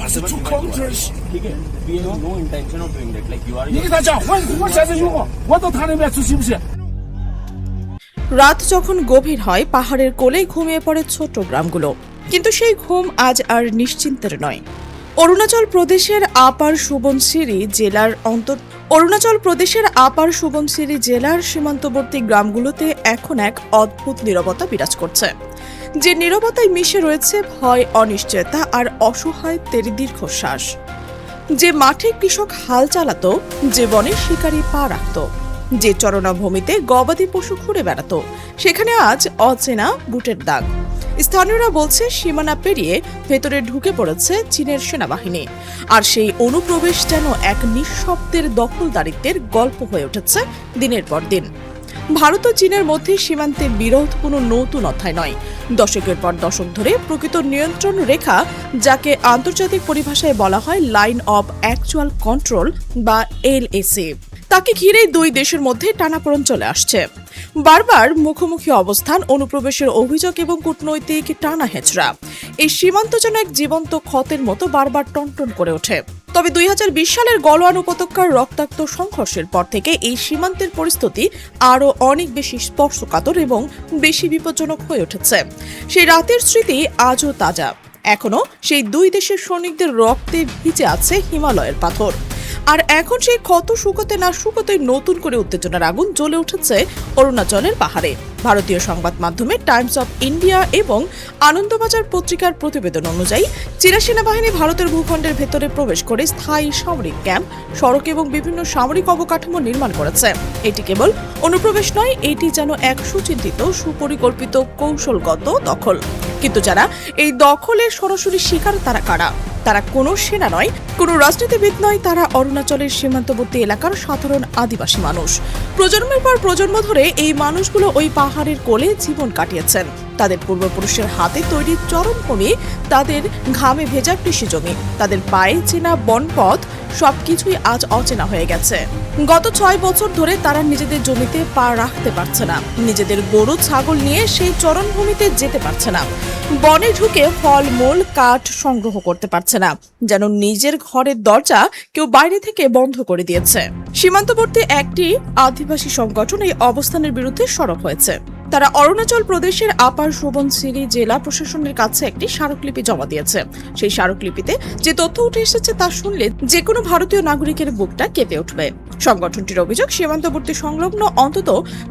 是出口这是。 We have no intention of doing that. Like you are. 你给他讲，我现在有我到他那边去，行不行？ রাত যখন গভীর হয় পাহাড়ের কোলে ঘুমিয়ে পড়ে ছোট গ্রামগুলো, কিন্তু সেই ঘুম আজ আর নিশ্চিন্তের নয়। অরুণাচল প্রদেশের আপার সুবনসিরি জেলার সীমান্তবর্তী গ্রামগুলোতে এখন এক অদ্ভুত নীরবতা বিরাজ করছে, যে নীরবতায় মিশে রয়েছে ভয়, অনিশ্চয়তা আর অসহায় দীর্ঘশ্বাস। যে মাঠে কৃষক হাল চালাতো, যে বনে শিকারী পা রাখত, যে চরণভূমিতে গবাদি পশু ঘুরে বেড়াতো, সেখানে আজ অচেনা বুটের দাগ। স্থানীয়রা বলছে সীমানা পেরিয়ে ভেতরে ঢুকে পড়েছে চীনের সেনাবাহিনী, আর সেই অনুপ্রবেশ যেন এক নিঃশব্দের দখলদারিত্বের গল্প হয়ে উঠেছে দিনের পর দিন। ভারত ও চীনের মধ্যে সীমান্তে বিরোধ কোনো নতুন অধ্যায় নয়। দশকের পর দশক ধরে প্রকৃত নিয়ন্ত্রণ রেখা, যাকে আন্তর্জাতিক পরিভাষায় বলা হয় লাইন অব অ্যাকচুয়াল কন্ট্রোল বা LAC, তাকে ঘিরেই দুই দেশের মধ্যে টানাপোড়েন চলে আসছে। বারবার মুখোমুখি অবস্থান, অনুপ্রবেশের অভিযোগ এবং কূটনৈতিক টানা হেঁচড়া। এই সীমান্ত যেন এক জীবন্ত ক্ষতের মতো বারবার টনটন করে ওঠে। তবে 2020 সালের গলওয়ান উপত্যকার রক্তাক্ত সংঘর্ষের পর থেকে এই সীমান্তের পরিস্থিতি আরও অনেক বেশি স্পর্শকাতর এবং বেশি বিপজ্জনক হয়ে উঠেছে। সেই রাতের স্মৃতি আজও তাজা। এখনো সেই দুই দেশের সৈনিকদের রক্তে ভিজে আছে হিমালয়ের পাথর। আর এখন সেই ক্ষত শুকোতে না শুকোতে নতুন করে উত্তেজনার আগুন জ্বলে উঠেছে অরুণাচলের পাহাড়ে। ভারতীয় সংবাদ মাধ্যমে টাইমস অফ ইন্ডিয়া এবং আনন্দবাজার পত্রিকার প্রতিবেদন অনুযায়ী চীনা সেনাবাহিনী ভারতের ভূখণ্ডের ভেতরে প্রবেশ করে স্থায়ী সামরিক ক্যাম্প, সড়ক এবং বিভিন্ন সামরিক অবকাঠামো নির্মাণ করেছে। এটি কেবল অনুপ্রবেশ নয়, এটি যেন এক সুচিন্তিত, সুপরিকল্পিত, কৌশলগত দখল। কিন্তু যারা এই দখলের সরাসরি শিকার তারা কারা? তারা কোনো সেনা নয়, কোনো রাজনীতিবিদ নয়, তারা অরুণাচলের সীমান্তবর্তী এলাকার সাধারণ আদিবাসী মানুষ। প্রজন্মের পর প্রজন্ম ধরে এই মানুষগুলো ওই পাহাড়ের কোলে জীবন কাটিয়েছেন। তাদের পূর্বপুরুষের হাতে তৈরি চরণভূমি, তাদের ঘামে ভেজা কৃষি জমি, তাদের পায়ে চেনা বনপথ, সবকিছুই আজ অচেনা হয়ে গেছে। গত 6 বছর ধরে তারা নিজেদের জমিতে পা রাখতে পারছে না, নিজেদের গরু ছাগল নিয়ে সেই চরণভূমিতে যেতে পারছে না, বনে ঢুকে ফল মূল কাঠ সংগ্রহ করতে পারছে না, যেন নিজের ঘরের দরজা কেউ বাইরে থেকে বন্ধ করে দিয়েছে। সীমান্তবর্তী একটি আদিবাসী সংগঠন এই অবস্থানের বিরুদ্ধে সরব হয়েছে। তারা অরুণাচল প্রদেশের আপার সুবনসিরি জেলা প্রশাসনের কাছে একটি স্মারকলিপি জমা দিয়েছে। সেই স্মারকলিপিতে যে তথ্য উঠে এসেছে তা শুনলে যে কোনো ভারতীয় নাগরিকের বুকটা কেঁপে উঠবে। সংগঠনটির অভিযোগ, সীমান্তবর্তী সংলগ্ন অন্তত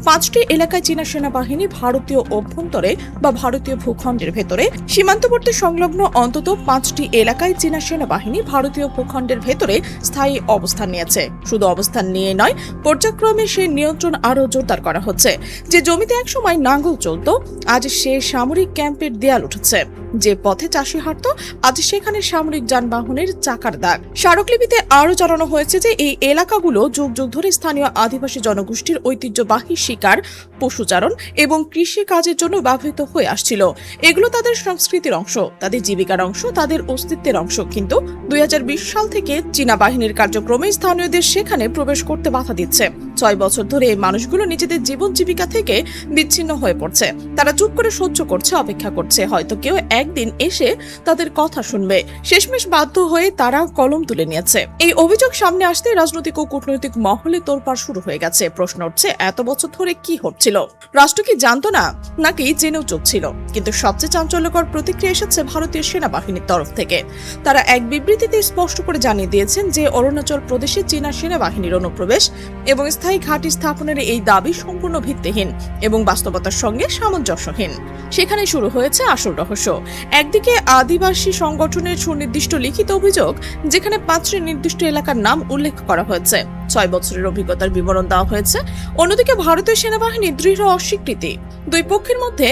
5টি এলাকায় চীনা সেনাবাহিনী ভারতীয় অভ্যন্তরে বা ভারতীয় ভূখণ্ডের ভেতরে সীমান্তবর্তী সংলগ্ন অন্তত 5টি এলাকায় চীনা সেনাবাহিনী ভারতীয় ভূখণ্ডের ভেতরে স্থায়ী অবস্থান নিয়েছে। শুধু অবস্থান নিয়ে নয়, পর্যায়ক্রমে সেই নিয়ন্ত্রণ আরও জোরদার করা হচ্ছে। যে জমিতে একসময় নাঙ্গল চলত, আজ সে সামরিক ক্যাম্পের দেয়াল উঠেছে। যে পথে চাষি হাঁটত, আজ সেখানে সামরিক যানবাহনের চাকার দাগ। স্মারকলিপিতে আরও জানানো হয়েছে যে এই এলাকাগুলো যুগ যুগ ধরে স্থানীয় আদিবাসী জনগোষ্ঠীর ঐতিহ্যবাহী শিকার, পশুচারণ এবং কৃষি কাজের জন্য ব্যবহৃত হয়ে আসছিল। এগুলো তাদের সংস্কৃতির অংশ, তাদের জীবিকার অংশ, তাদের অস্তিত্বের অংশ। কিন্তু 2020 সাল থেকে চীনা বাহিনীর কার্যক্রমে স্থানীয়দের সেখানে প্রবেশ করতে বাধা দিচ্ছে। 6 বছর ধরে এই মানুষগুলো নিজেদের জীবন জীবিকা থেকে বিচ্ছিন্ন হয়ে পড়ছে। তারা চুপ করে সহ্য করছে, অপেক্ষা করছে, হয়তো কেউ একদিন এসে তাদের কথা শুনবে। শেষমেশ বাধ্য হয়ে তারা কলম তুলে নিয়েছে। এই অভিযোগ সামনে আসতে রাজনৈতিক ও কূটনৈতিক মহলে তোলপাড় শুরু হয়ে গেছে। প্রশ্ন উঠছে, এত বছর ধরে কি হচ্ছিল? রাষ্ট্র কি জানতো না, নাকি জেনেও চুপ ছিল? কিন্তু সবচেয়ে চাঞ্চল্যকর প্রতিক্রিয়া এসেছে ভারতীয় সেনাবাহিনীর তরফ থেকে। তারা এক বিবৃতিতে স্পষ্ট করে জানিয়ে দিয়েছেন যে অরুণাচল প্রদেশে চীনা সেনাবাহিনীর অনুপ্রবেশ এবং স্থায়ী ঘাঁটি স্থাপনের এই দাবি সম্পূর্ণ ভিত্তিহীন এবং বাস্তবতার সঙ্গে সামঞ্জস্যহীন। সেখানে শুরু হয়েছে আসল রহস্য। একদিকে আদিবাসী সংগঠনের সুনির্দিষ্ট লিখিত অভিযোগ, যেখানে 5টি নির্দিষ্ট এলাকার নাম উল্লেখ করা হয়েছে, 6 বছরের অভিজ্ঞতার বিবরণ দেওয়া হয়েছে। অন্যদিকে ভারতীয় সেনাবাহিনীর দৃঢ় অস্বীকৃতি। দুই পক্ষের মধ্যে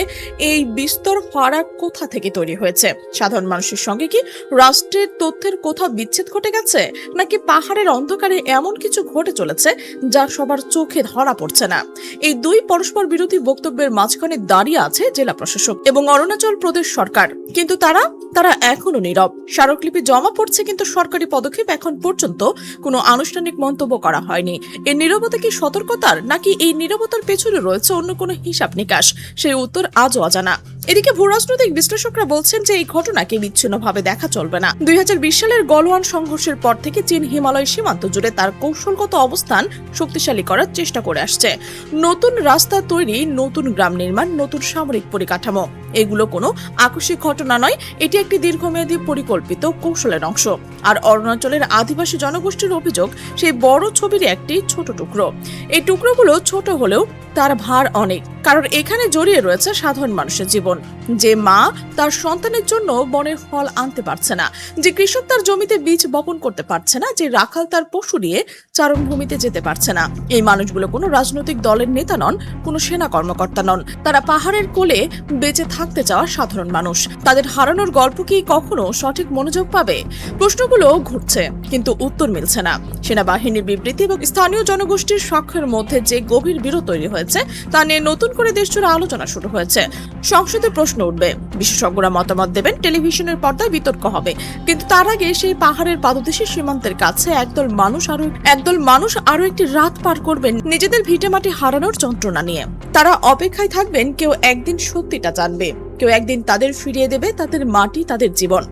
এই বিস্তর ফারাক কোথা থেকে তৈরি হয়েছে? সাধারণ মানুষের সঙ্গে কি রাষ্ট্রের তথ্যের কোথাও বিচ্ছেদ ঘটে গেছে, নাকি পাহাড়ের অন্ধকারে এমন কিছু ঘটে চলেছে যা সবার চোখে ধরা পড়ছে না? এই দুই পরস্পর বিরোধী বক্তব্যের মাঝখানে দাঁড়িয়ে আছে জেলা প্রশাসক এবং অরুণাচল প্রদেশ সরকার। কিন্তু তারা এখনো নীরব। স্মারকলিপি জমা পড়ছে, কিন্তু সরকারি পদক্ষেপ এখন পর্যন্ত কোনো আনুষ্ঠানিক মন্তব্য করা হয়নি। এই নীরবতা কি সতর্কতার, নাকি এই নীরবতার পেছনে রয়েছে অন্য কোনো হিসাব নিকাশ? সেই উত্তর আজও অজানা। এদিকে ভূরাজনৈতিক বিশ্লেষকরা বলছেন যে এই ঘটনাকে বিচ্ছিন্নভাবে দেখা চলবে না। 2020 সালের গলওয়ান সংঘর্ষের পর থেকে চীন হিমালয় সীমান্ত জুড়ে তার কৌশলগত অবস্থান শক্তিশালী করার চেষ্টা করে আসছে। নতুন রাস্তা তৈরি, নতুন গ্রাম নির্মাণ, নতুন সামরিক পরিকাঠামো, এগুলো কোনো আকস্মিক ঘটনা নয়, এটি একটি দীর্ঘমেয়াদী পরিকল্পিত কৌশলের অংশ। আর অরুণাচলের আদিবাসী জনগোষ্ঠীর অভিযোগ সেই বড় ছবির একটি ছোট টুকরো। এই টুকরোগুলো ছোট হলেও তার ভার অনেক, কারণ এখানে জড়িয়ে রয়েছে সাধারণ মানুষের জীবন। যে মা তার সন্তানের জন্য বনের ফল আনতে পারছে না, যে কৃষক তার জমিতে বীজ বপন করতে পারছে না, যে রাখাল তার পশু নিয়ে চারণভূমিতে যেতে পারছে না। এই মানুষগুলো কোনো রাজনৈতিক দলের নেতা নন, কোনো সেনা কর্মকর্তা নন, তারা পাহাড়ের কোলে বেঁচে থাকতে চাওয়া সাধারণ মানুষ। তাদের হারানোর গল্প কি কখনো সঠিক মনোযোগ পাবে? প্রশ্নগুলো ঘুরছে, কিন্তু উত্তর মিলছে না। সেনাবাহিনীর বিবৃতি এবং স্থানীয় জনগোষ্ঠীর সাক্ষ্যের মধ্যে যে গভীর বিরোধ তৈরি হয়েছে তা নিয়ে নতুন করে দেশজুড়ে আলোচনা শুরু হয়েছে। সংসদে প্রশ্ন উঠবে, বিশেষজ্ঞরা মতামত দেবেন, টেলিভিশনের পর্দায় বিতর্ক হবে, কিন্তু তার আগে সেই পাহাড়ের পাদদেশী সীমান্তের কাছে একদল মানুষ আরো একটি রাত পার করবেন নিজেদের ভিটেমাটি হারানোর যন্ত্রণা নিয়ে। তারা অপেক্ষায় থাকবেন, কেউ একদিন সত্যিটা জানবে, কেউ একদিন তাদের ফিরিয়ে দেবে তাদের মাটি, তাদের জীবন।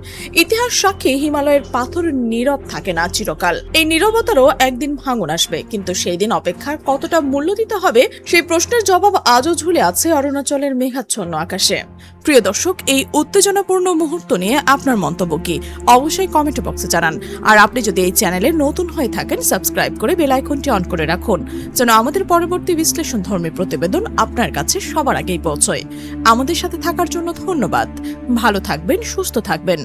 ইতিহাস সাক্ষী, হিমালয়ের পাথর নীরব থাকে না চিরকাল। এই নীরবতারও একদিন ভাঙন আসবে, কিন্তু সেই দিন অপেক্ষার কতটা মূল্য দিতে হবে সেই প্রশ্নের জবাব আজও ঝুলে আছে অরুণাচলের মেঘাচ্ছন্ন আকাশে। প্রিয় দর্শক, এই উত্তেজনাপূর্ণ মুহূর্ত নিয়ে আপনার মন্তব্য কি অবশ্যই কমেন্ট বক্সে জানান। আর আপনি যদি এই চ্যানেলে নতুন হয়ে থাকেন, সাবস্ক্রাইব করে বেল আইকনটি অন করে রাখুন, যেন আমাদের পরবর্তী বিশ্লেষণধর্মী প্রতিবেদন আপনার কাছে সবার আগেই পৌঁছয়। আমাদের সাথে থাকার জন্য ধন্যবাদ। ভালো থাকবেন, সুস্থ থাকবেন।